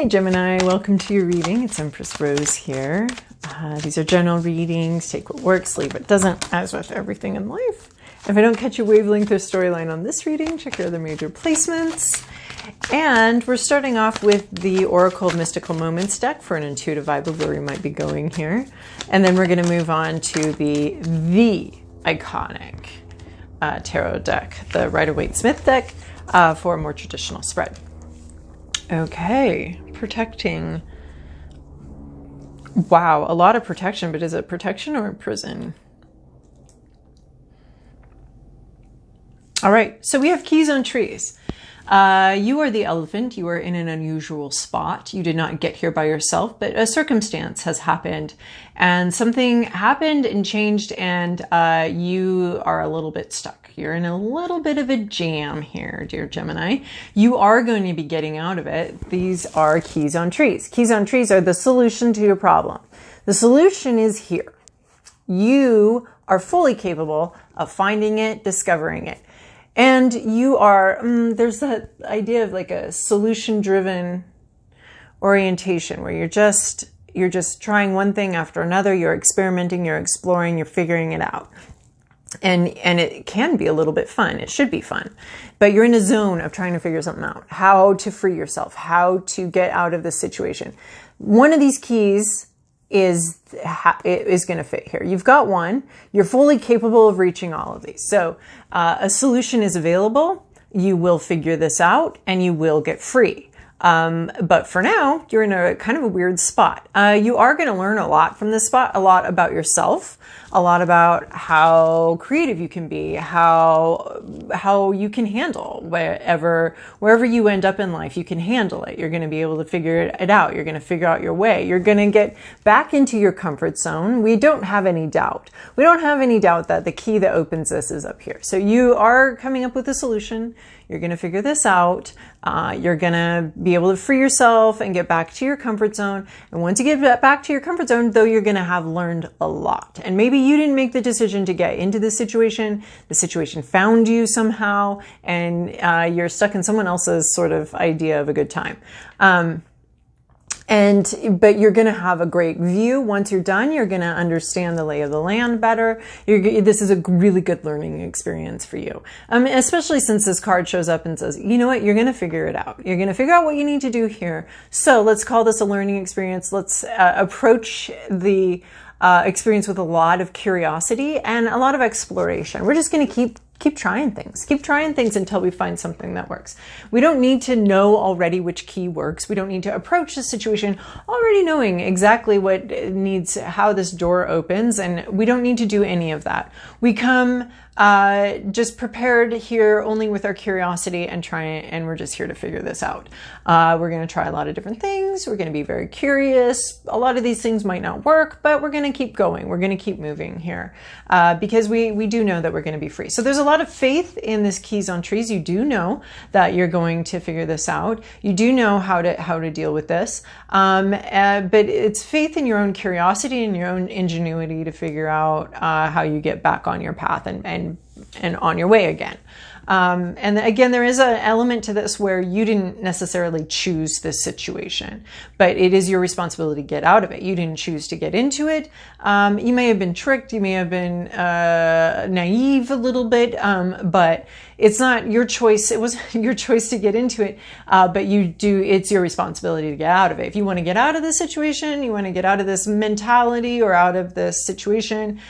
Hey Gemini, welcome to your reading. It's Empress Rose here. These are general readings. Take what works, leave what doesn't, as with everything in life. If I don't catch your wavelength or storyline on this reading, check your other major placements. And we're starting off with the Oracle Mystical Moments deck for an intuitive vibe of where we might be going here. And then we're going to move on to the iconic tarot deck, the Waite Smith Deck, for a more traditional spread. Okay, protecting. Wow, a lot of protection, but is it protection or prison? All right, so we have keys on trees. You are the elephant. You are in an unusual spot. You did not get here by yourself, but a circumstance has happened and something happened and changed, and you are a little bit stuck. You're in a little bit of a jam here, dear Gemini. You are going to be getting out of it. These are keys on trees. Keys on trees are the solution to your problem. The solution is here. You are fully capable of finding it, discovering it. And you are, there's that idea of like a solution-driven orientation where you're just trying one thing after another. You're experimenting, you're exploring, you're figuring it out. And it can be a little bit fun. It should be fun. But you're in a zone of trying to figure something out. How to free yourself, how to get out of this situation. One of these keys is going to fit here. You've got one. You're fully capable of reaching all of these. So a solution is available. You will figure this out and you will get free. But for now, you're in a kind of a weird spot. You are going to learn a lot from this spot, a lot about yourself, a lot about how creative you can be, how you can handle wherever you end up in life, you can handle it. You're going to be able to figure it out. You're going to figure out your way. You're going to get back into your comfort zone. We don't have any doubt. We don't have any doubt that the key that opens this is up here. So you are coming up with a solution. You're going to figure this out. You're going to be able to free yourself and get back to your comfort zone. And once you get back to your comfort zone, though, you're going to have learned a lot. And maybe you didn't make the decision to get into this situation. The situation found you somehow, and you're stuck in someone else's sort of idea of a good time. But you're going to have a great view. Once you're done, you're going to understand the lay of the land better. This is a really good learning experience for you. Especially since this card shows up and says, you know what, you're going to figure it out. You're going to figure out what you need to do here. So let's call this a learning experience. Let's approach the experience with a lot of curiosity and a lot of exploration. We're just going to keep trying things. Keep trying things until we find something that works. We don't need to know already which key works. We don't need to approach the situation already knowing exactly how this door opens, and we don't need to do any of that. We come just prepared here only with our curiosity and we're just here to figure this out. We're going to try a lot of different things. We're going to be very curious. A lot of these things might not work, but we're going to keep going. We're going to keep moving here because we do know that we're going to be free. So there's a lot of faith in this keys on trees. You do know that you're going to figure this out. You do know how to deal with this. But it's faith in your own curiosity and your own ingenuity to figure out how you get back on your path and on your way again. And again, there is an element to this where you didn't necessarily choose this situation, but it is your responsibility to get out of it. You didn't choose to get into it. You may have been tricked. You may have been naive a little bit, but it's not your choice. It wasn't your choice to get into it, but it's your responsibility to get out of it. If you want to get out of this situation, you want to get out of this mentality or out of this situation,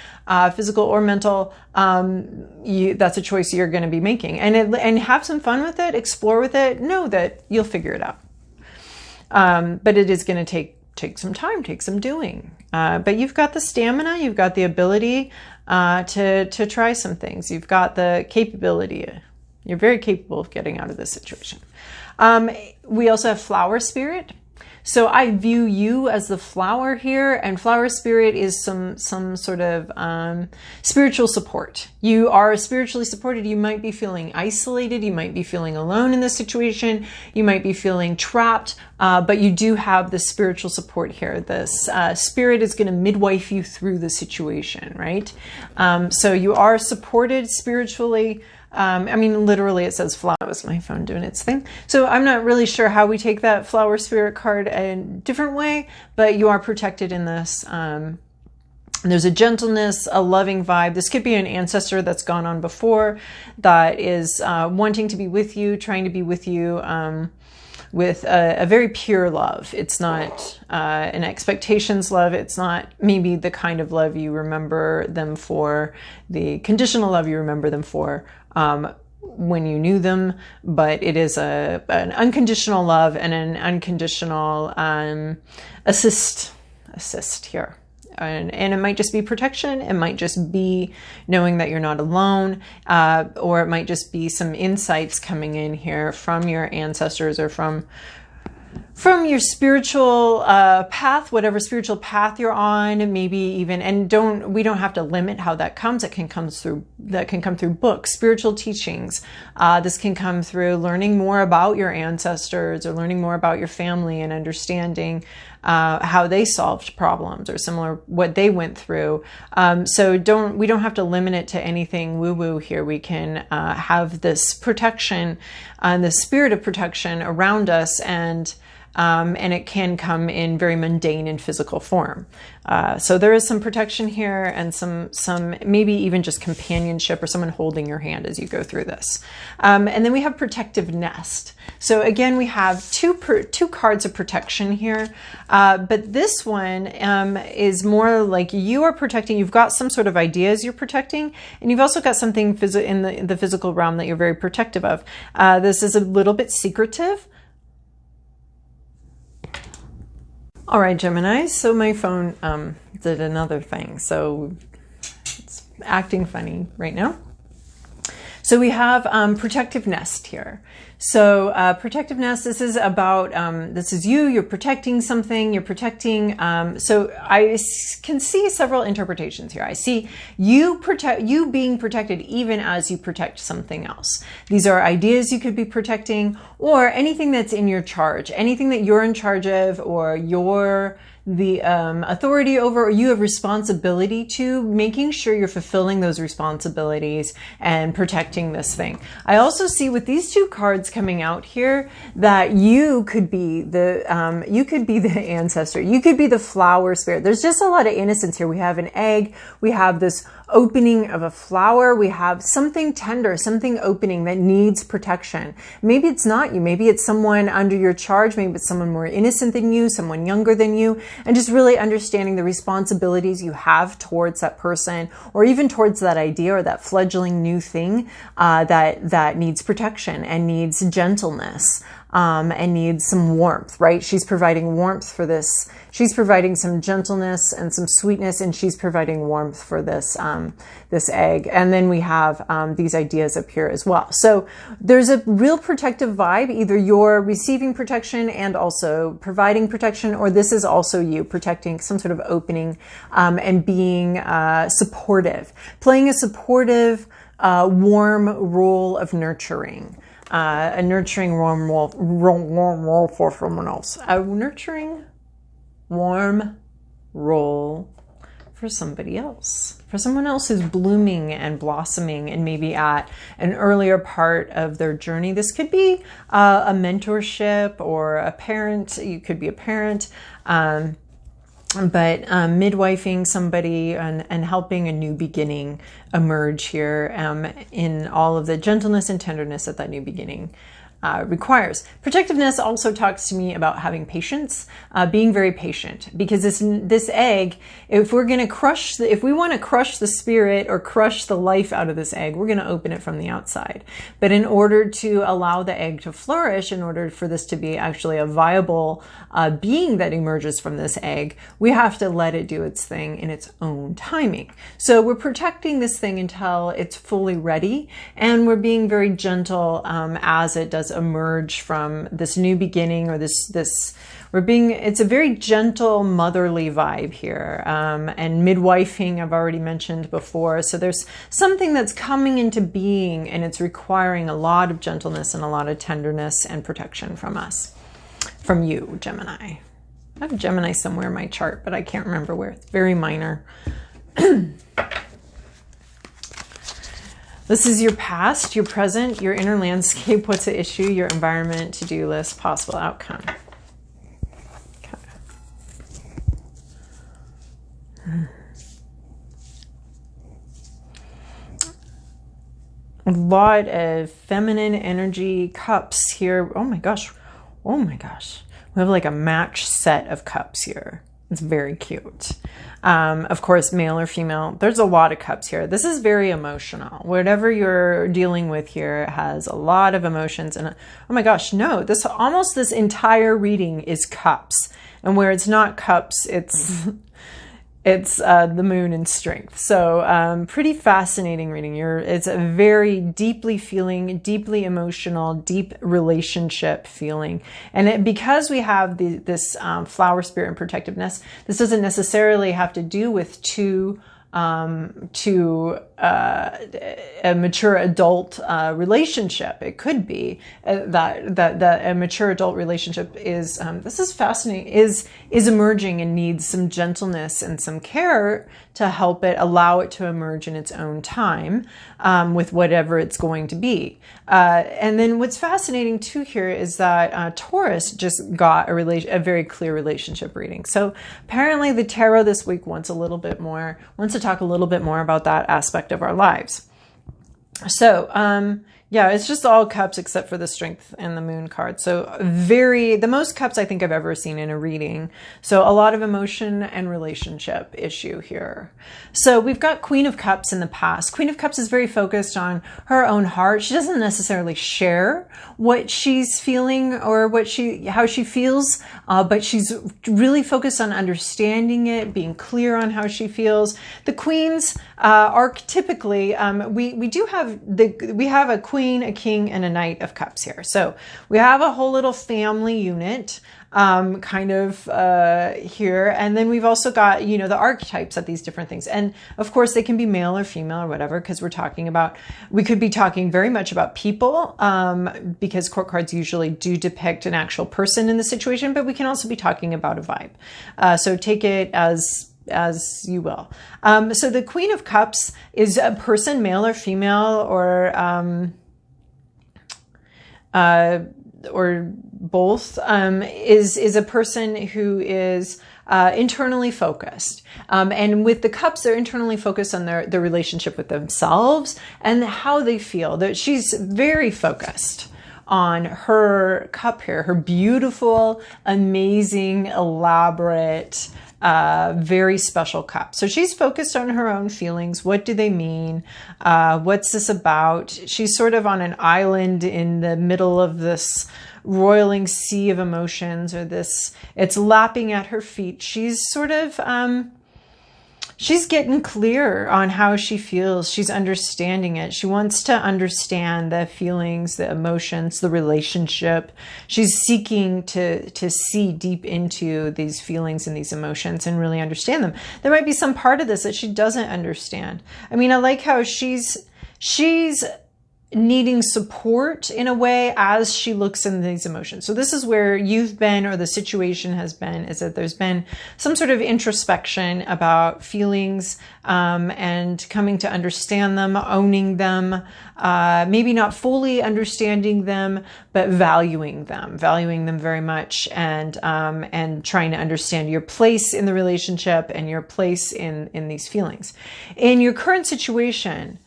physical or mental, that's a choice you're going to be making. And have some fun with it, explore with it, know that you'll figure it out. But it is going to take some time, take some doing. But you've got the stamina, you've got the ability to try some things. You've got the capability. You're very capable of getting out of this situation. We also have flower spirit. So I view you as the flower here, and flower spirit is some sort of spiritual support. You are spiritually supported. You might be feeling isolated. You might be feeling alone in this situation. You might be feeling trapped, but you do have the spiritual support here. This spirit is going to midwife you through the situation, right? So you are supported spiritually. I mean, literally it says flower. That was my phone doing its thing. So I'm not really sure how we take that flower spirit card a different way, but you are protected in this. There's a gentleness, a loving vibe. This could be an ancestor that's gone on before that is wanting to be with you, trying to be with you with a very pure love. It's not an expectations love. It's not maybe the kind of love you remember them for, the conditional love you remember them for when you knew them, but it is an unconditional love and an unconditional assist here. And it might just be protection. It might just be knowing that you're not alone, or it might just be some insights coming in here from your ancestors or from your spiritual path, whatever spiritual path you're on, maybe even, and we don't have to limit how that comes. That can come through books, spiritual teachings. This can come through learning more about your ancestors or learning more about your family and understanding how they solved problems or similar, what they went through. So we don't have to limit it to anything woo-woo here. We can have this protection, the spirit of protection around us, and it can come in very mundane and physical form. So there is some protection here and some maybe even just companionship or someone holding your hand as you go through this. And then we have protective nest. So again, we have two cards of protection here, but this one is more like you are protecting. You've got some sort of ideas you're protecting, and you've also got something in the physical realm that you're very protective of. This is a little bit secretive. All right, Gemini, so my phone did another thing, so it's acting funny right now. So we have protective nest here. So protective nest, this is about, this is you're protecting something, you're protecting, so I can see several interpretations here. I see you being protected even as you protect something else. These are ideas you could be protecting, or anything that's in your charge, anything that you're in charge of, or you're the authority over, or you have responsibility to, making sure you're fulfilling those responsibilities and protecting this thing. I also see with these two cards coming out here that you could be the ancestor, you could be the flower spirit. There's just a lot of innocence here. We have an egg, we have this opening of a flower, we have something tender, something opening that needs protection. Maybe it's not you, maybe it's someone under your charge, maybe it's someone more innocent than you, someone younger than you, and just really understanding the responsibilities you have towards that person, or even towards that idea or that fledgling new thing that needs protection and needs gentleness. And needs some warmth, right? She's providing warmth for this. She's providing some gentleness and some sweetness, and she's providing warmth for this, this egg. And then we have these ideas up here as well. So there's a real protective vibe. Either you're receiving protection and also providing protection, or this is also you protecting some sort of opening and being supportive, playing a supportive, warm role of nurturing. A nurturing warm role for someone else. A nurturing warm role for somebody else. For someone else who's blooming and blossoming and maybe at an earlier part of their journey. This could be a mentorship or a parent. You could be a parent. But midwifing somebody and helping a new beginning emerge here in all of the gentleness and tenderness that new beginning requires. Protectiveness also talks to me about having patience, being very patient, because this egg, if we want to crush the spirit or crush the life out of this egg, we're going to open it from the outside. But in order to allow the egg to flourish, in order for this to be actually a viable being that emerges from this egg, we have to let it do its thing in its own timing. So we're protecting this thing until it's fully ready, and we're being very gentle as it does emerge from this new beginning, or it's a very gentle motherly vibe here, and midwifing I've already mentioned before. So there's something that's coming into being, and it's requiring a lot of gentleness and a lot of tenderness and protection from us, from you, Gemini. I have Gemini somewhere in my chart, but I can't remember where. It's very minor. This is your past, your present, your inner landscape, what's at issue, your environment, to-do list, possible outcome. Okay. A lot of feminine energy, cups here. Oh my gosh. Oh my gosh. We have like a match set of cups here. It's very cute. Of course, male or female. There's a lot of cups here. This is very emotional. Whatever you're dealing with here has a lot of emotions. And oh my gosh, no, this entire reading is cups. And where it's not cups, it's the moon and strength. So pretty fascinating reading. It's a very deeply feeling, deeply emotional, deep relationship feeling. And because we have this flower spirit and protectiveness, this doesn't necessarily have to do with a mature adult relationship. It could be that a mature adult relationship is this is fascinating, is emerging and needs some gentleness and some care to help it, allow it to emerge in its own time, with whatever it's going to be. And then what's fascinating too here is that Taurus just got a very clear relationship reading. So apparently the tarot this week wants to talk a little bit more about that aspect of our lives. So, yeah, it's just all cups except for the strength and the moon card. So the most cups I think I've ever seen in a reading. So a lot of emotion and relationship issue here. So we've got Queen of Cups in the past. Queen of Cups is very focused on her own heart. She doesn't necessarily share what she's feeling or how she feels, but she's really focused on understanding it, being clear on how she feels. The queens archetypically, we have a queen, a king, and a knight of cups here. So we have a whole little family unit here. And then we've also got, the archetypes of these different things. And of course they can be male or female or whatever, because we could be talking very much about people, because court cards usually do depict an actual person in the situation, but we can also be talking about a vibe. So take it as you will. So the Queen of Cups is a person, male or female, or both, is a person who is internally focused. And with the cups, they're internally focused on their relationship with themselves and how they feel. That she's very focused on her cup here, her beautiful, amazing, elaborate, very special cup. So she's focused on her own feelings. What do they mean? What's this about? She's sort of on an island in the middle of this roiling sea of emotions, it's lapping at her feet. She's sort of, she's getting clear on how she feels. She's understanding it. She wants to understand the feelings, the emotions, the relationship. She's seeking to see deep into these feelings and these emotions and really understand them. There might be some part of this that she doesn't understand. I mean, I like how she's needing support in a way as she looks in these emotions. So this is where you've been, or the situation has been, is that there's been some sort of introspection about feelings, and coming to understand them, owning them, maybe not fully understanding them, but valuing them very much, and trying to understand your place in the relationship and your place in these feelings. In your current situation,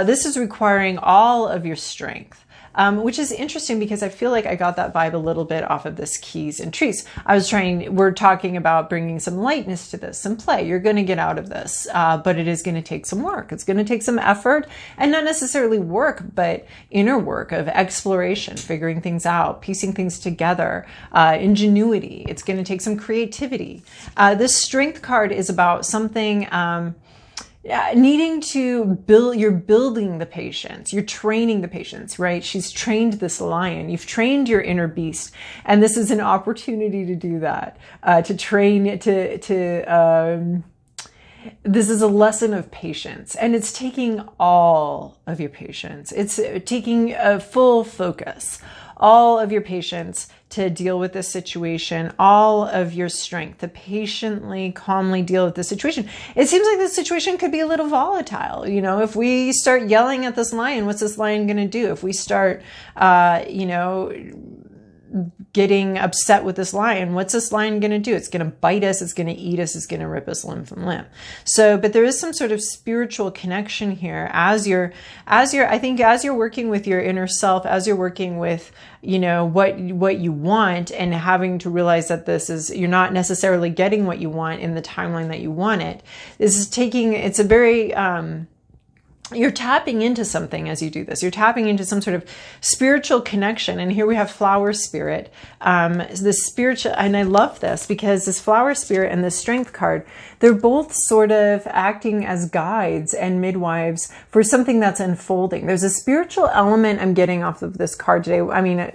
this is requiring all of your strength, which is interesting because I feel like I got that vibe a little bit off of this keys and trees. We're talking about bringing some lightness to this, some play. You're going to get out of this, but it is going to take some work. It's going to take some effort, and not necessarily work, but inner work of exploration, figuring things out, piecing things together, ingenuity. It's going to take some creativity. This strength card is about something, needing to build. You're building the patience. You're training the patience, right? She's trained this lion. You've trained your inner beast. And this is an opportunity to do that, to train, this is a lesson of patience, and it's taking all of your patience. It's taking a full focus, all of your patience to deal with this situation, all of your strength to patiently, calmly deal with the situation. It seems like this situation could be a little volatile. You know, if we start yelling at this lion, what's this lion going to do? If we start, you know, getting upset with this lion, what's this lion going to do? It's going to bite us, it's going to eat us, it's going to rip us limb from limb. So, but there is some sort of spiritual connection here as you're working with your inner self, as you're working with, you know, what you want, and having to realize that you're not necessarily getting what you want in the timeline that you want it. It's a very, you're tapping into something as you do this. You're tapping into some sort of spiritual connection. And here we have flower spirit. This spiritual, and I love this because this flower spirit and this strength card, they're both sort of acting as guides and midwives for something that's unfolding. There's a spiritual element I'm getting off of this card today. I mean,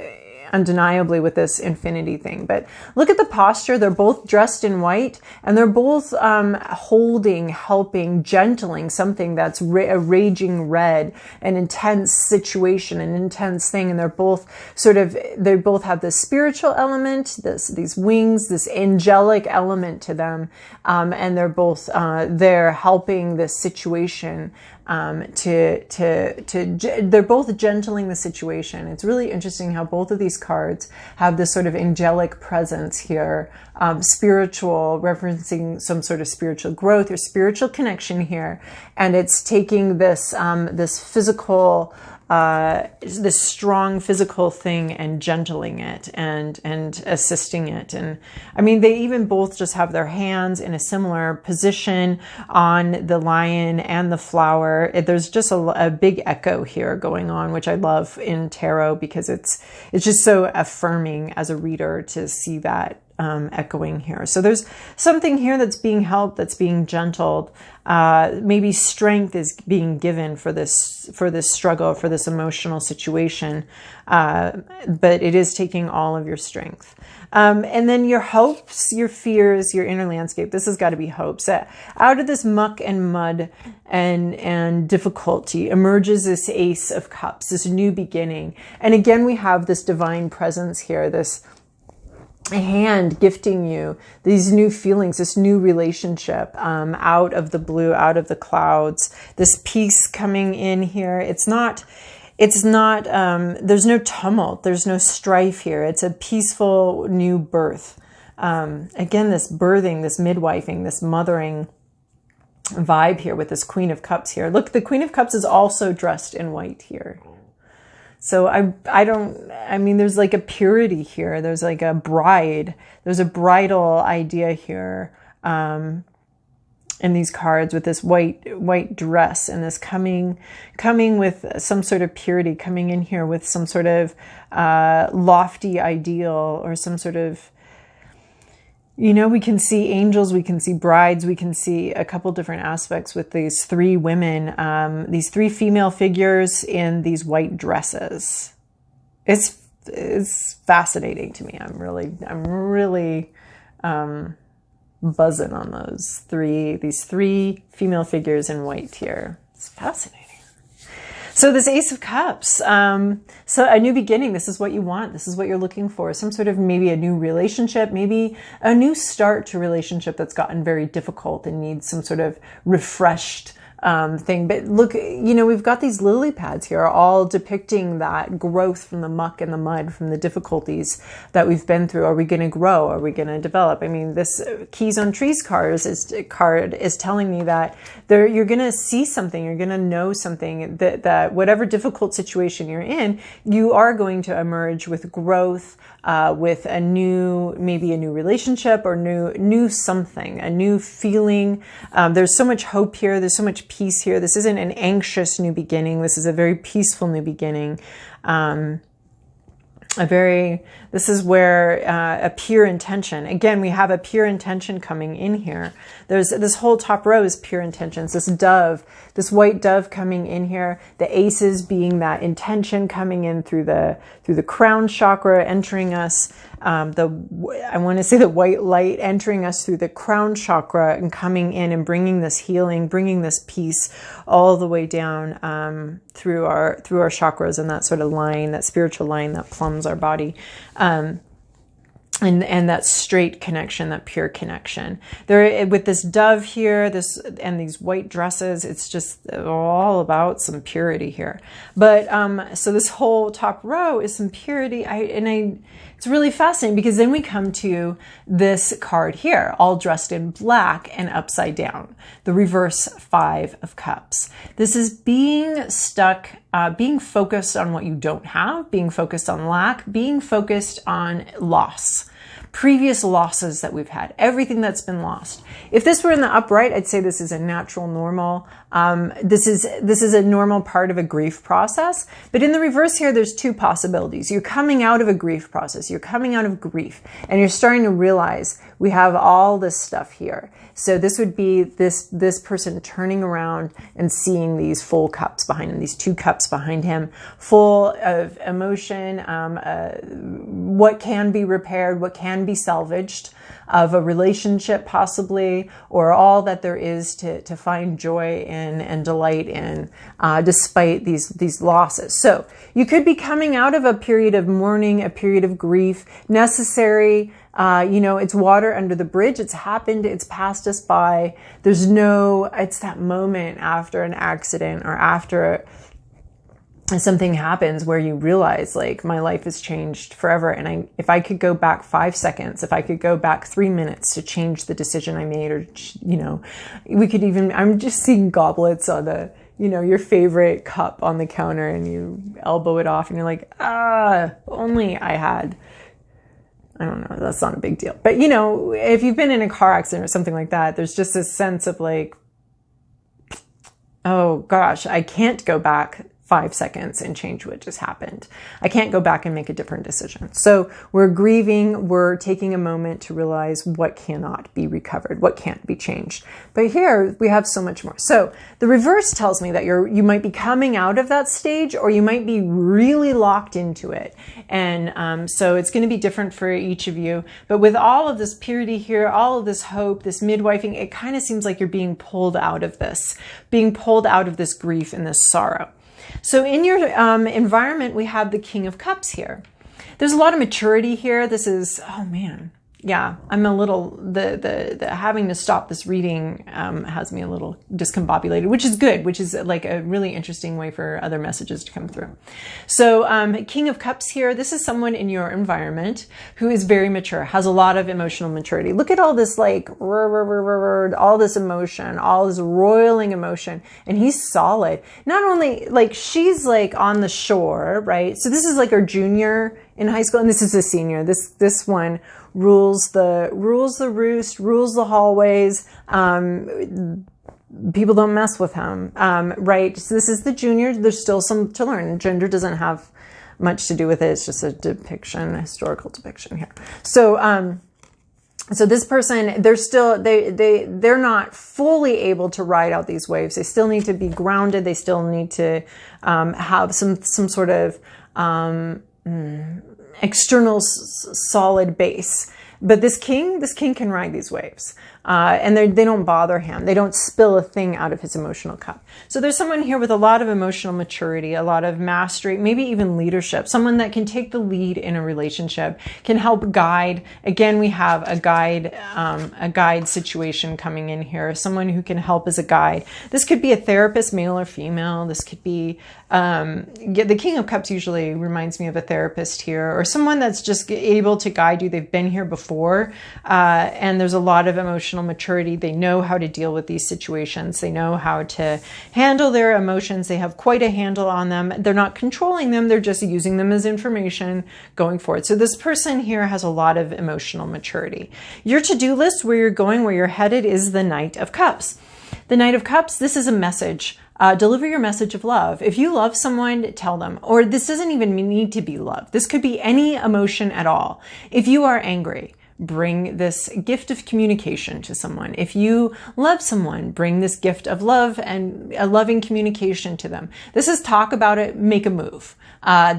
undeniably with this infinity thing, but look at the posture. They're both dressed in white, and they're both holding, helping, gentling something that's a raging red, an intense situation, an intense thing. And they both have this spiritual element, these wings, this angelic element to them, and they're both there helping this situation. They're both gentling the situation. It's really interesting how both of these cards have this sort of angelic presence here, spiritual, referencing some sort of spiritual growth or spiritual connection here. And it's taking this physical, this strong physical thing and gentling it and assisting it. And I mean, they even both just have their hands in a similar position on the lion and the flower. There's just a big echo here going on, which I love in tarot because it's just so affirming as a reader to see that echoing here. So there's something here that's being helped, that's being gentled. Maybe strength is being given for this struggle, for this emotional situation. But it is taking all of your strength. And then your hopes, your fears, your inner landscape. This has got to be hopes. Out of this muck and mud and difficulty emerges this Ace of Cups, this new beginning. And again, we have this divine presence here, this hand gifting you these new feelings, this new relationship, out of the blue, out of the clouds, this peace coming in here. It's not, there's no tumult, there's no strife here. It's a peaceful new birth. Again, this birthing, this midwifing, this mothering vibe here with this Queen of Cups here. Look, the Queen of Cups is also dressed in white here. So I mean, there's like a purity here. There's like a bride. There's a bridal idea here in these cards with this white dress and this coming with some sort of purity, coming in here with some sort of lofty ideal or some sort of, you know, we can see angels, we can see brides, we can see a couple different aspects with these three women, these three female figures in these white dresses. It's fascinating to me. I'm really buzzing on these three female figures in white here. It's fascinating. So this Ace of Cups, so a new beginning, this is what you want. This is what you're looking for. Some sort of maybe a new relationship, maybe a new start to a relationship that's gotten very difficult and needs some sort of refreshed thing. But look, you know, we've got these lily pads here all depicting that growth from the muck and the mud, from the difficulties that we've been through. Are we going to grow? Are we going to develop? I mean, this Keys on Trees card is telling me that you're going to see something, you're going to know something, that whatever difficult situation you're in, you are going to emerge with growth, with maybe a new relationship or new something, a new feeling. There's so much hope here. There's so much peace here. This isn't an anxious new beginning. This is a very peaceful new beginning. This is where a pure intention. Again, we have a pure intention coming in here. There's this whole top row is pure intentions. This dove, this white dove coming in here. The aces being that intention coming in through the crown chakra, entering us. I want to say the white light entering us through the crown chakra and coming in and bringing this healing, bringing this peace all the way down through our chakras and that sort of line, that spiritual line that plumbs our body. and that straight connection, that pure connection. There, with this dove here, this and these white dresses, it's just all about some purity here. But so this whole top row is some purity. It's really fascinating because then we come to this card here, all dressed in black and upside down, the reverse 5 of Cups. This is being stuck, being focused on what you don't have, being focused on lack, being focused on loss. Previous losses that we've had, everything that's been lost. If this were in the upright, I'd say this is a natural, normal. This is a normal part of a grief process. But in the reverse here, there's 2 possibilities. You're coming out of a grief process. You're coming out of grief, and you're starting to realize we have all this stuff here. So this would be this person turning around and seeing these full cups behind him, these 2 cups behind him, full of emotion, what can be repaired, what can be salvaged of a relationship possibly, or all that there is to find joy in and delight in, despite these losses. So you could be coming out of a period of mourning, a period of grief, necessary. It's water under the bridge. It's happened. It's passed us by. It's that moment after an accident or after something happens where you realize, like, my life has changed forever. And if I could go back 5 seconds, if I could go back 3 minutes to change the decision I made, or, we could even, I'm just seeing goblets on your favorite cup on the counter, and you elbow it off and you're like, only I had, I don't know, that's not a big deal. But, if you've been in a car accident or something like that, there's just this sense of like, oh gosh, I can't go back 5 seconds and change what just happened. I can't go back and make a different decision. So we're grieving, we're taking a moment to realize what cannot be recovered, what can't be changed. But here we have so much more. So the reverse tells me that you might be coming out of that stage, or you might be really locked into it. And so it's going to be different for each of you. But with all of this purity here, all of this hope, this midwifing, it kind of seems like you're being pulled out of this grief and this sorrow. So in your environment, we have the King of Cups here. There's a lot of maturity here. This is, oh man, yeah, I'm a little, the having to stop this reading has me a little discombobulated, which is good, which is like a really interesting way for other messages to come through. So King of Cups here, this is someone in your environment who is very mature, has a lot of emotional maturity. Look at all this, like, all this emotion, all this roiling emotion, and he's solid. Not only, like, she's like on the shore, right? So this is like our junior in high school, and this is a senior. This one rules the roost, rules the hallways. People don't mess with him, right? So this is the junior. There's still some to learn. Gender doesn't have much to do with it. It's just a depiction, a historical depiction here. So, so this person, they're not fully able to ride out these waves. They still need to be grounded. They still need to have some sort of external solid base. But this king can ride these waves. And they don't bother him. They don't spill a thing out of his emotional cup. So there's someone here with a lot of emotional maturity, a lot of mastery, maybe even leadership, someone that can take the lead in a relationship, can help guide. Again, we have a guide situation coming in here, someone who can help as a guide. This could be a therapist, male or female. This could be, the King of Cups usually reminds me of a therapist here, or someone that's just able to guide you. They've been here before, and there's a lot of emotional maturity. They know how to deal with these situations. They know how to handle their emotions. They have quite a handle on them. They're not controlling them. They're just using them as information going forward. So this person here has a lot of emotional maturity. Your to-do list, where you're going, where you're headed, is the Knight of Cups. The Knight of Cups, this is a message. Deliver your message of love. If you love someone, tell them. Or this doesn't even need to be love. This could be any emotion at all. If you are angry, bring this gift of communication to someone. If you love someone, bring this gift of love and a loving communication to them. This is talk about it, make a move.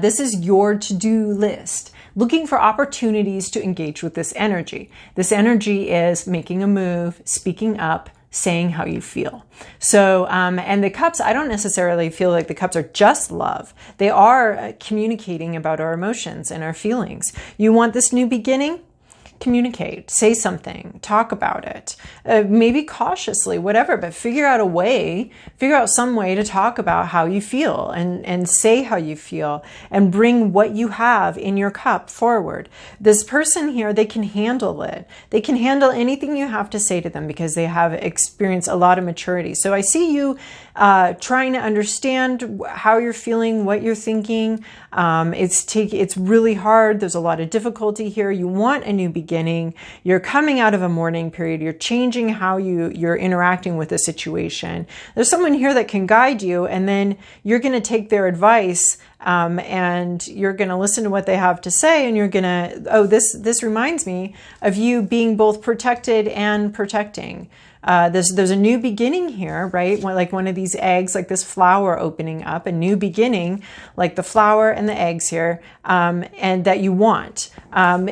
This is your to-do list. Looking for opportunities to engage with this energy. This energy is making a move, speaking up, saying how you feel. So, and the cups, I don't necessarily feel like the cups are just love. They are communicating about our emotions and our feelings. You want this new beginning? communicate, say something, talk about it, maybe cautiously, whatever, but figure out some way to talk about how you feel and say how you feel and bring what you have in your cup forward. This person here, they can handle it. They can handle anything you have to say to them because they have experienced a lot of maturity. So I see you trying to understand how you're feeling, what you're thinking. It's really hard. There's a lot of difficulty here. You want a new beginning. You're coming out of a mourning period. You're changing how you're interacting with the situation. There's someone here that can guide you, and then you're going to take their advice and you're going to listen to what they have to say, and you're going to, this reminds me of you being both protected and protecting. There's a new beginning here, right? Like one of these eggs, like this flower opening up, a new beginning, like the flower and the eggs here, and that you want. And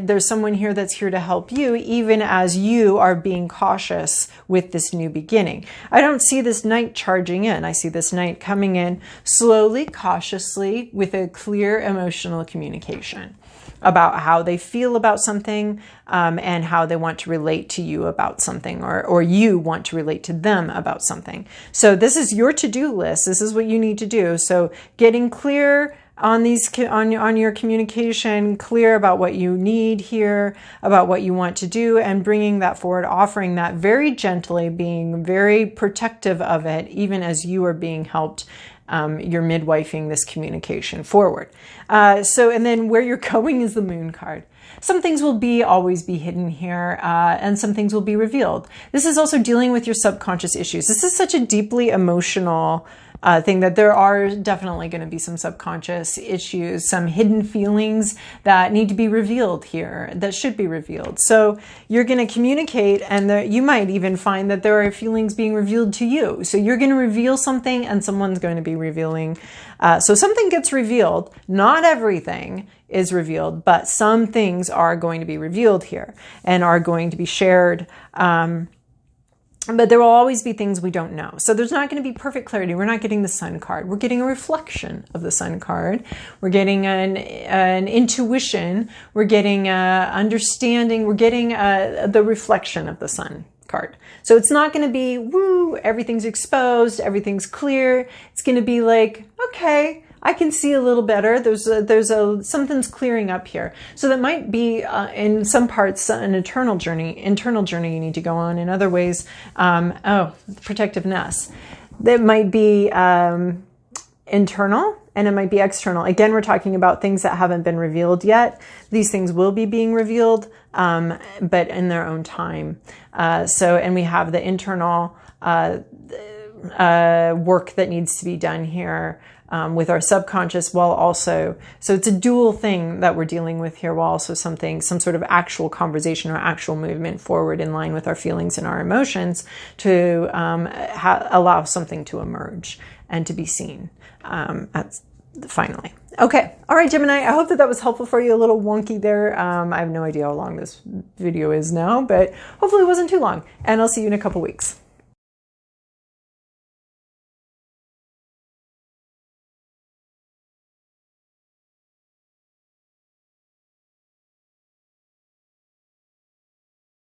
there's someone here that's here to help you, even as you are being cautious with this new beginning. I don't see this knight charging in. I see this knight coming in slowly, cautiously, with a clear emotional communication about how they feel about something, and how they want to relate to you about something, or you want to relate to them about something. So this is your to-do list. This is what you need to do. So getting clear on your communication, clear about what you need here, about what you want to do, and bringing that forward, offering that very gently, being very protective of it, even as you are being helped. You're midwifing this communication forward. And then where you're going is the Moon card. Some things will always be hidden here, and some things will be revealed. This is also dealing with your subconscious issues. This is such a deeply emotional thing that there are definitely going to be some subconscious issues, some hidden feelings that need to be revealed here, that should be revealed. So you're going to communicate, and you might even find that there are feelings being revealed to you. So you're going to reveal something, and someone's going to be revealing. So something gets revealed. Not everything is revealed, but some things are going to be revealed here and are going to be shared. But there will always be things we don't know. So there's not going to be perfect clarity. We're not getting the Sun card. We're getting a reflection of the Sun card. We're getting an intuition. We're getting understanding. We're getting the reflection of the Sun card. So it's not going to be, woo, everything's exposed, everything's clear. It's going to be like, okay, I can see a little better. Something's clearing up here. So that might be in some parts an internal journey you need to go on. In other ways, protectiveness. That might be internal, and it might be external. Again, we're talking about things that haven't been revealed yet. These things will be being revealed, but in their own time. And we have the internal work that needs to be done here. With our subconscious, so it's a dual thing that we're dealing with here, while also some sort of actual conversation or actual movement forward in line with our feelings and our emotions to allow something to emerge and to be seen. Finally. Okay. All right, Gemini, I hope that was helpful for you. A little wonky there. I have no idea how long this video is now, but hopefully it wasn't too long, and I'll see you in a couple weeks.